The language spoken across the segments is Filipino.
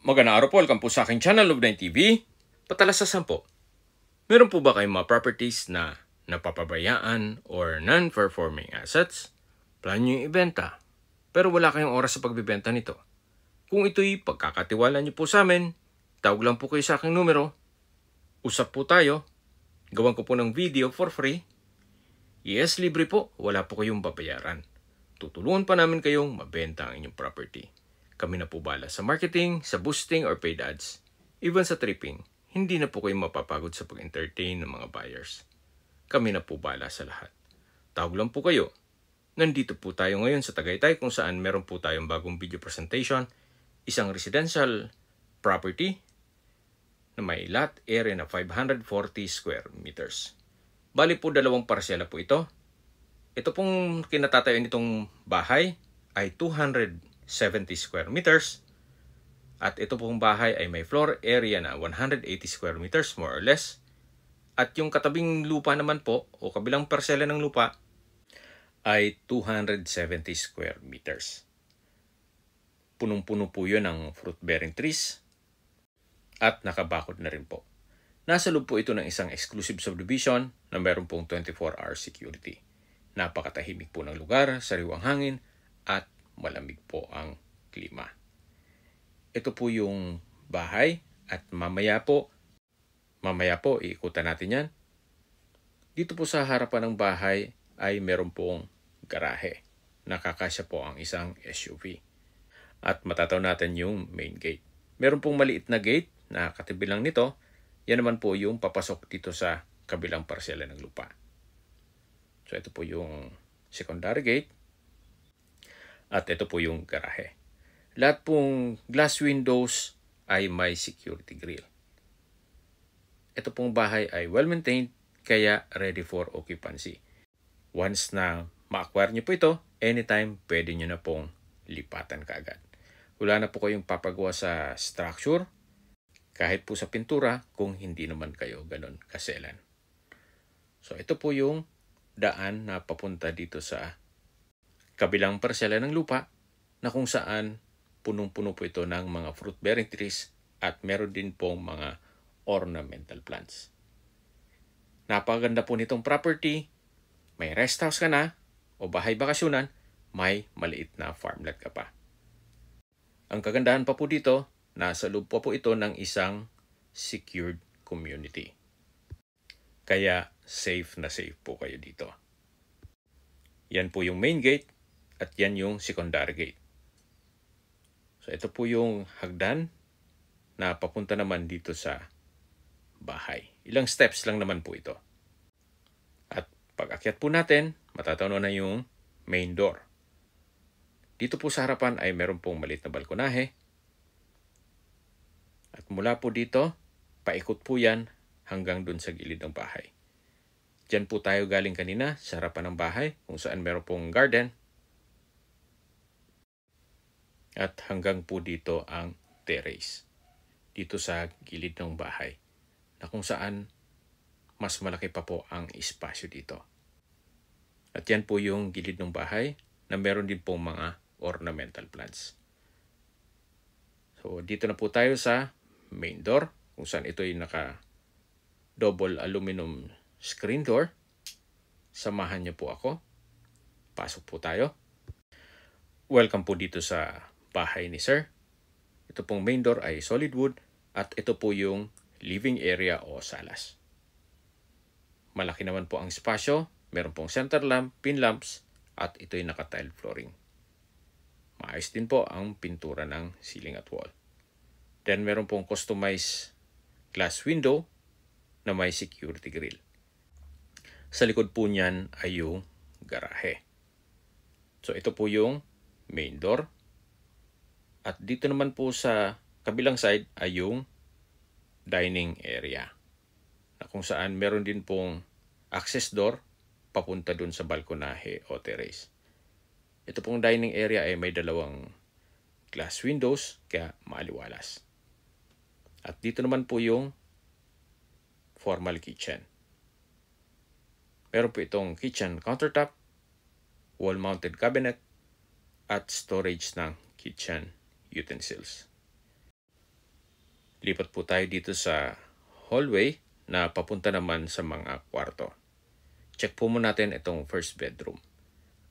Magandang araw po, welcome po sa aking channel, Love9 TV. Patalasasan po, meron po ba kayong mga properties na napapabayaan or non-performing assets? Plan nyo yung ibenta, pero wala kayong oras sa pagbibenta nito. Kung ito'y pagkakatiwala nyo po sa amin, tawag lang po kayo sa aking numero. Usap po tayo, gawan ko po ng video for free. Yes, libre po, wala po kayong babayaran. Tutulungan pa namin kayong mabenta ang inyong property. Kami na po bala sa marketing, sa boosting or paid ads, even sa tripping. Hindi na po kayo mapapagod sa pag-entertain ng mga buyers. Kami na po bala sa lahat. Tawag lang po kayo. Nandito po tayo ngayon sa Tagaytay kung saan meron po tayong bagong video presentation, isang residential property na may lot area na 540 square meters. Bali po dalawang parsela po ito. Ito pong kinatatayo nitong bahay ay 270 square meters. At ito pong bahay ay may floor area na 180 square meters more or less. At yung katabing lupa naman po o kabilang parsela ng lupa ay 270 square meters. Punong-puno po yun ng fruit-bearing trees at nakabakod na rin po. Nasa loob po ito ng isang exclusive subdivision na meron pong 24-hour security. Napakatahimik po ng lugar, sariwang hangin at malamig po ang klima. Ito po yung bahay at mamaya po iikutan natin yan. Dito po sa harapan ng bahay ay meron pong garahe. Nakakasya po ang isang SUV. At matataw natin yung main gate. Meron pong maliit na gate na katabi lang nito. Yan naman po yung papasok dito sa kabilang parsela ng lupa. So ito po yung secondary gate. At ito po yung garahe. Lahat pong glass windows ay may security grill. Ito pong bahay ay well-maintained kaya ready for occupancy. Once na ma-acquire nyo po ito, anytime pwede nyo na pong lipatan kaagad. Wala na po kayong papagawa sa structure, kahit po sa pintura kung hindi naman kayo ganun kaselan. So ito po yung daan na papunta dito sa kabilang parsela ng lupa na kung saan punong-puno po ito ng mga fruit-bearing trees at meron din pong mga ornamental plants. Napakaganda po nitong property. May rest house ka na o bahay bakasyonan, may maliit na farmland ka pa. Ang kagandahan pa po dito, nasa loob po ito ng isang secured community. Kaya safe na safe po kayo dito. Yan po yung main gate. At yan yung secondary gate. So ito po yung hagdan na papunta naman dito sa bahay. Ilang steps lang naman po ito. At pag akyat po natin, matatanaw na yung main door. Dito po sa harapan ay meron pong maliit na balkonahe. At mula po dito, paikot po yan hanggang dun sa gilid ng bahay. Diyan po tayo galing kanina sa harapan ng bahay kung saan meron pong garden. At hanggang po dito ang terrace. Dito sa gilid ng bahay. Na kung saan mas malaki pa po ang espasyo dito. At yan po yung gilid ng bahay na meron din pong mga ornamental plants. So dito na po tayo sa main door. Kung saan ito ay naka double aluminum screen door. Samahan niyo po ako. Pasok po tayo. Welcome po dito sa bahay ni Sir. Ito pong main door ay solid wood at ito po yung living area o salas. Malaki naman po ang espasyo. Meron pong center lamp, pin lamps at ito'y naka-tile flooring. Maayos din po ang pintura ng ceiling at wall. Then meron pong customized glass window na may security grill. Sa likod po niyan ay yung garahe. So ito po yung main door. At dito naman po sa kabilang side ay yung dining area. Na kung saan meron din pong access door papunta dun sa balkonahe o terrace. Ito pong dining area ay may dalawang glass windows kaya maaliwalas. At dito naman po yung formal kitchen. Meron po itong kitchen countertop, wall-mounted cabinet, at storage ng kitchen utensils. Lipat po tayo dito sa hallway na papunta naman sa mga kwarto. Check po muna natin itong first bedroom.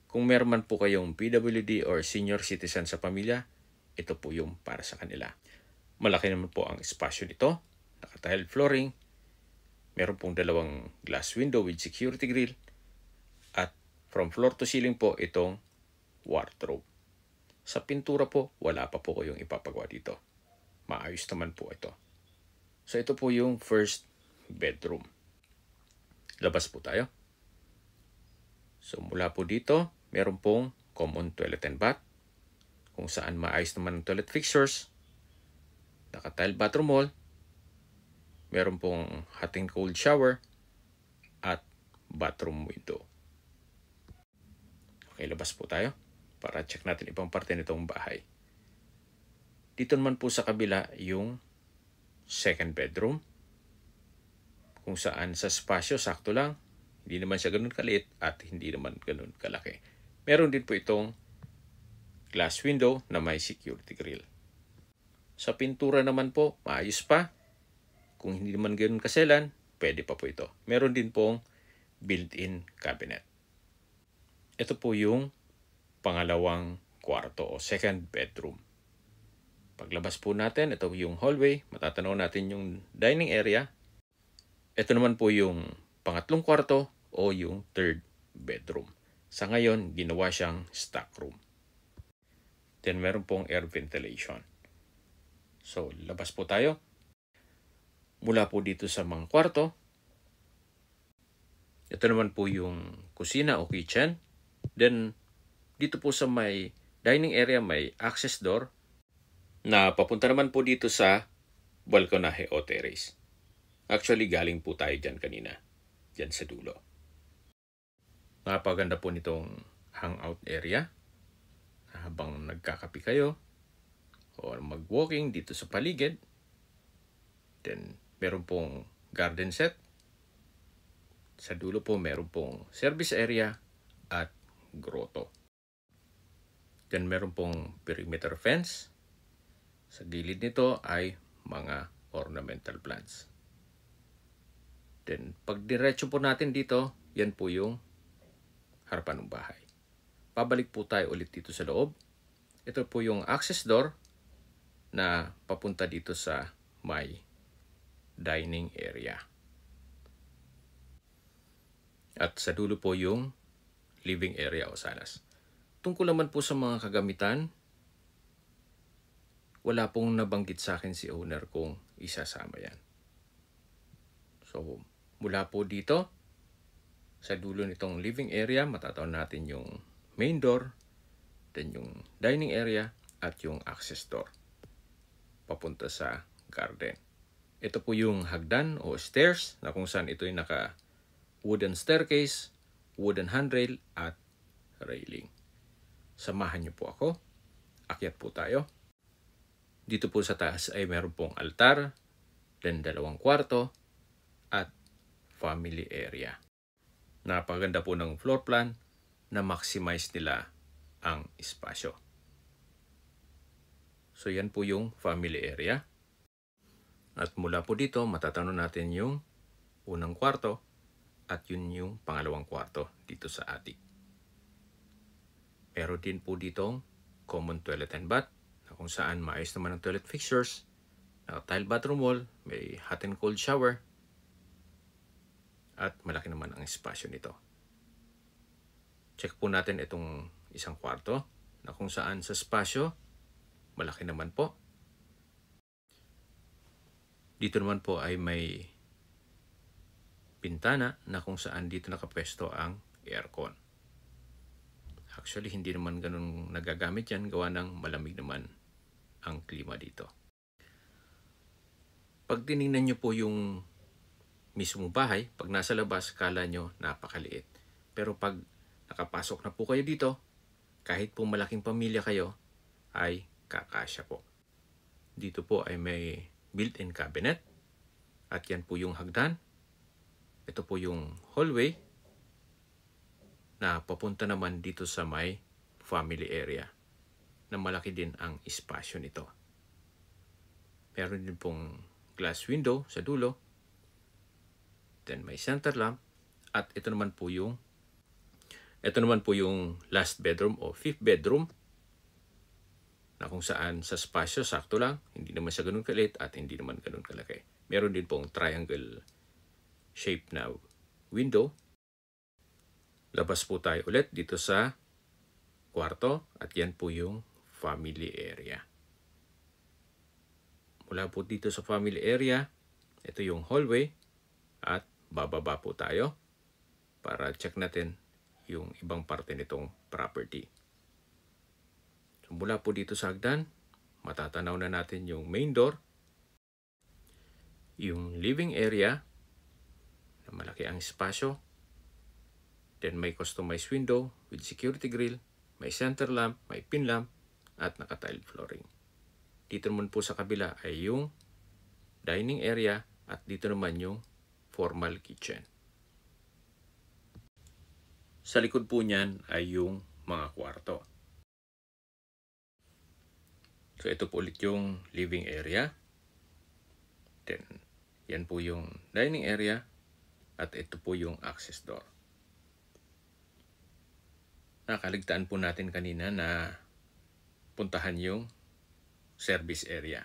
Kung meron man po kayong PWD or senior citizen sa pamilya, ito po yung para sa kanila. Malaki naman po ang espasyo nito. Naka-tile flooring. Meron pong dalawang glass window with security grill. At from floor to ceiling po itong wardrobe. Sa pintura po, wala pa po kayong ipapagawa dito. Maayos naman po ito. So ito po yung first bedroom. Labas po tayo. So mula po dito, meron pong common toilet and bath. Kung saan maayos naman ang toilet fixtures. Naka-tile bathroom wall. Meron pong hot and cold shower. At bathroom window. Okay, labas po tayo para check natin ibang parte nitong bahay. Dito naman po sa kabila yung second bedroom. Kung saan sa spasyo, sakto lang. Hindi naman siya ganun kaliit at hindi naman ganun kalaki. Meron din po itong glass window na may security grill. Sa pintura naman po, maayos pa. Kung hindi naman ganun kaselan, pwede pa po ito. Meron din pong built-in cabinet. Ito po yung pangalawang kwarto o second bedroom. Paglabas po natin, ito yung hallway. Matatanaw natin yung dining area. Ito naman po yung pangatlong kwarto o yung third bedroom. Sa ngayon, ginawa siyang stock room. Then meron pong air ventilation. So, labas po tayo. Mula po dito sa mga kwarto. Ito naman po yung kusina o kitchen. Then, dito po sa may dining area, may access door na papunta naman po dito sa balkonahe o terrace. Actually, galing po tayo dyan kanina. Dyan sa dulo. Napaganda po nitong hangout area. Habang nagkakapi kayo or mag-walking dito sa paligid. Then, meron pong garden set. Sa dulo po, meron pong service area at grotto. Then, meron pong perimeter fence. Sa gilid nito ay mga ornamental plants. Then, pag diretso po natin dito, yan po yung harapan ng bahay. Pabalik po tayo ulit dito sa loob. Ito po yung access door na papunta dito sa may dining area. At sa dulo po yung living area o salas. Tungkol naman po sa mga kagamitan, wala pong nabanggit sa akin si owner kung isasama yan. So, mula po dito, sa dulo nitong living area, matatawag natin yung main door, then yung dining area, at yung access door. Papunta sa garden. Ito po yung hagdan o stairs na kung saan ito yung naka wooden staircase, wooden handrail, at railing. Samahan niyo po ako. Akyat po tayo. Dito po sa taas ay meron pong altar, then dalawang kwarto, at family area. Napaganda po ng floor plan na maximize nila ang espasyo. So yan po yung family area. At mula po dito, matatanaw natin yung unang kwarto at yun yung pangalawang kwarto dito sa attic. Pero din po ditong common toilet and bath na kung saan maayos naman ang toilet fixtures, naka-tile bathroom wall, may hot and cold shower, at malaki naman ang espasyo nito. Check po natin itong isang kwarto na kung saan sa espasyo, malaki naman po. Dito naman po ay may bintana na kung saan dito nakapwesto ang aircon. Actually, hindi naman ganun nagagamit yan. Gawa ng malamig naman ang klima dito. Pag tinignan nyo po yung mismo bahay, pag nasa labas, kala nyo napakaliit. Pero pag nakapasok na po kayo dito, kahit po malaking pamilya kayo, ay kakasya po. Dito po ay may built-in cabinet. At yan po yung hagdan. Ito po yung hallway na papunta naman dito sa may family area na malaki din ang espasyo nito. Meron din pong glass window sa dulo. Then may center lamp. At ito naman po yung last bedroom o fifth bedroom na kung saan sa spasyo sakto lang, hindi naman siya ganun kalit at hindi naman ganun kalaki. Meron din pong triangle shape na window. Labas po tayo ulit dito sa kwarto at yan po yung family area. Mula po dito sa family area, ito yung hallway at bababa po tayo para check natin yung ibang parte nitong property. So, mula po dito sa hagdan, matatanaw na natin yung main door, yung living area, na malaki ang espasyo, then may customized window with security grill, may center lamp, may pin lamp, at naka-tiled flooring. Dito naman po sa kabila ay yung dining area at dito naman yung formal kitchen. Sa likod po niyan ay yung mga kwarto. So ito po ulit yung living area. Then yan po yung dining area at ito po yung access door. Nakaligtaan po natin kanina na puntahan yung service area.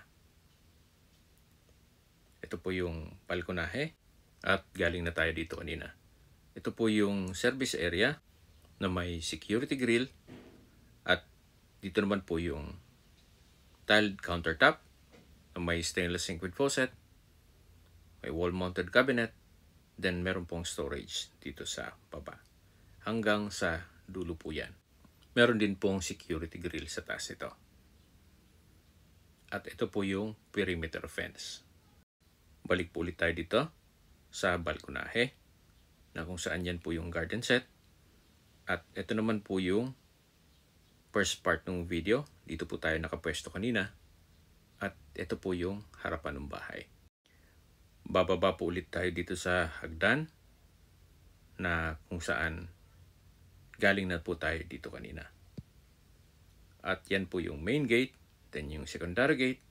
Ito po yung balkonahe at galing na tayo dito kanina. Ito po yung service area na may security grill at dito naman po yung tiled countertop na may stainless sink with faucet, may wall-mounted cabinet, then meron pong storage dito sa baba. Hanggang sa dulo po yan. Meron din pong security grill sa taas ito. At ito po yung perimeter fence. Balik po ulit tayo dito sa balkonahe na kung saan yan po yung garden set. At ito naman po yung first part ng video. Dito po tayo nakapwesto kanina. At ito po yung harapan ng bahay. Bababa po ulit tayo dito sa hagdan na kung saan galing na po tayo dito kanina. At yan po yung main gate, then yung secondary gate,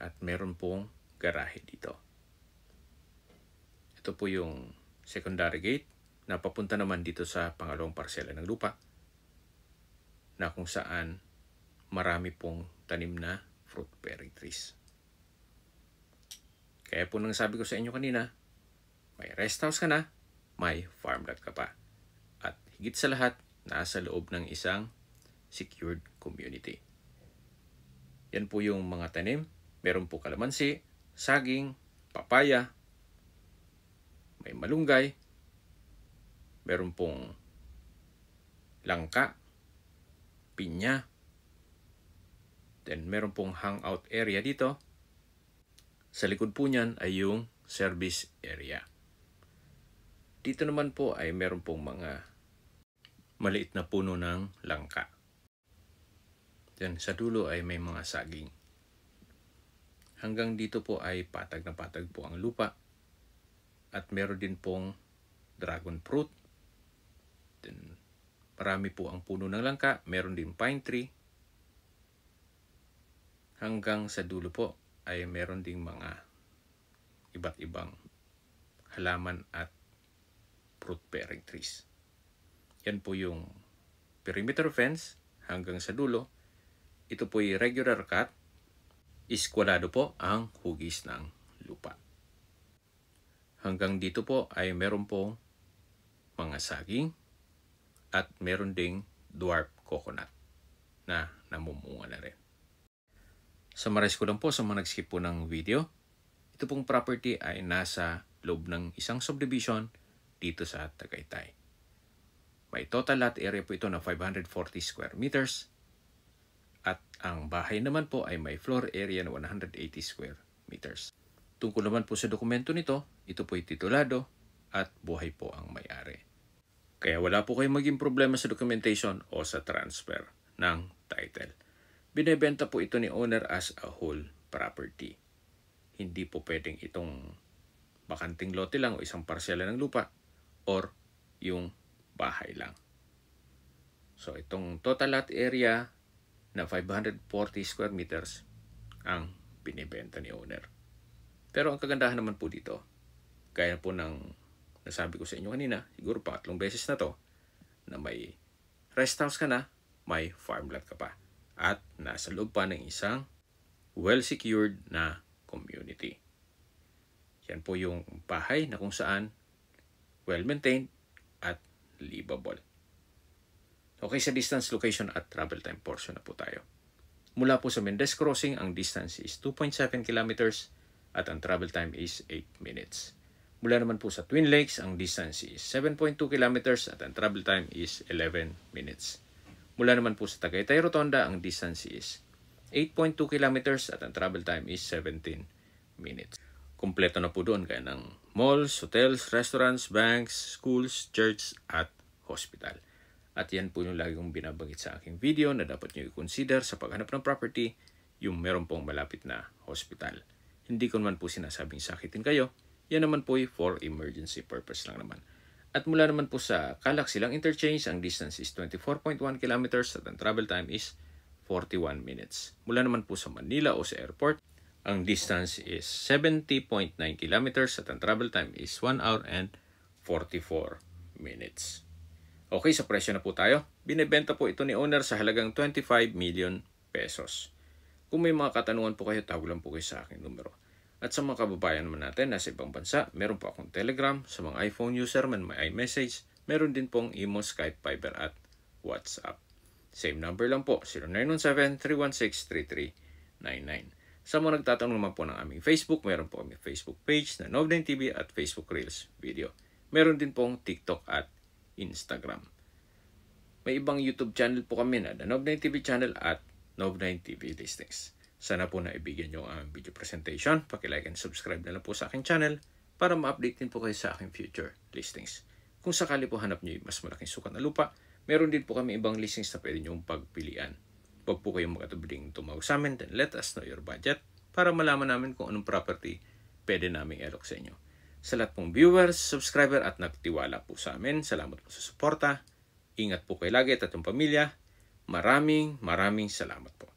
at meron pong garahe dito. Ito po yung secondary gate na papunta naman dito sa pangalawang parsela ng lupa na kung saan marami pong tanim na fruit bearing trees. Kaya po nang sabi ko sa inyo kanina, may rest house ka na, may farmland ka pa. At higit sa lahat, nasa loob ng isang secured community. Yan po yung mga tanim. Meron po kalamansi, saging, papaya, may malunggay, meron pong langka, pinya, then meron pong hangout area dito. Sa likod po niyan ay yung service area. Dito naman po ay meron pong mga maliit na puno ng langka. Then sa dulo ay may mga saging. Hanggang dito po ay patag na patag po ang lupa. At meron din pong dragon fruit. Then marami po ang puno ng langka. Meron din pine tree. Hanggang sa dulo po ay meron ding mga iba't ibang halaman at fruit-bearing trees. Yan po yung perimeter fence hanggang sa dulo. Ito po yung regular cut. Iskwalado po ang hugis ng lupa. Hanggang dito po ay meron pong mga saging at meron ding dwarf coconut na namumunga na rin. Summarize ko lang po sa mga nag-skip po ng video. Ito pong property ay nasa loob ng isang subdivision dito sa Tagaytay. May total lot area po ito na 540 square meters. At ang bahay naman po ay may floor area na 180 square meters. Tungkol naman po sa dokumento nito, ito po ay titulado at buhay po ang may-ari. Kaya wala po kayong maging problema sa documentation o sa transfer ng title. Binebenta po ito ni owner as a whole property. Hindi po pwedeng itong bakanting lote lang o isang parsela ng lupa or yung bahay lang. So itong total lot area na 540 square meters, ang binibenta ni owner. Pero ang kagandahan naman po dito, gaya po ng nasabi ko sa inyo kanina, siguro 3 beses na to, na may rest house ka na, may farmland ka pa. At nasa loob pa ng isang well-secured na community. Yan po yung bahay na kung saan well-maintained at livable. Okay, sa distance, location at travel time portion na po tayo. Mula po sa Mendez Crossing, ang distance is 2.7 kilometers at ang travel time is 8 minutes. Mula naman po sa Twin Lakes, ang distance is 7.2 kilometers at ang travel time is 11 minutes. Mula naman po sa Tagaytay Rotonda, ang distance is 8.2 kilometers at ang travel time is 17 minutes. Kompleto na po doon kaya ng malls, hotels, restaurants, banks, schools, church at hospital. At yan po yung lagi kong binabanggit sa aking video na dapat nyo i-consider sa paghanap ng property, yung meron pong malapit na hospital. Hindi ko naman po sinasabing sakitin kayo, yan naman po for emergency purpose lang naman. At mula naman po sa Calac Silang Interchange, ang distance is 24.1 kilometers at ang travel time is 41 minutes. Mula naman po sa Manila o sa airport, ang distance is 70.9 kilometers at ang travel time is 1 hour and 44 minutes. Okay, sa presyo na po tayo. Binibenta po ito ni owner sa halagang 25 million pesos. Kung may mga katanungan po kayo, tawag lang po kayo sa aking numero. At sa mga kababayan naman natin nasa ibang bansa, meron po akong Telegram. Sa mga iPhone user man may iMessage. Meron din pong Imo, Skype, Viber at WhatsApp. Same number lang po, 0917-316-3399. Sa mga nagtatanong naman po ng aming Facebook, meron po kami Facebook page na Nov9 TV at Facebook Reels video. Meron din pong TikTok at Instagram. May ibang YouTube channel po kami na The Nov9 TV channel at Nov9 TV Listings. Sana po naibigyan nyo ang video presentation. Paki-like and subscribe na lang po sa aking channel para ma-update din po kayo sa aking future listings. Kung sakali po hanap nyo yung mas malaking sukat na lupa, meron din po kami ibang listings na pwede nyo pagpilian. Huwag po kayong makatubiling tumawag sa amin, then let us know your budget para malaman namin kung anong property pwede naming i-alok sa inyo. Sa lahat pong viewers, subscriber at nagtiwala po sa amin, salamat po sa suporta. Ingat po kayo lagi at atong pamilya. Maraming salamat po.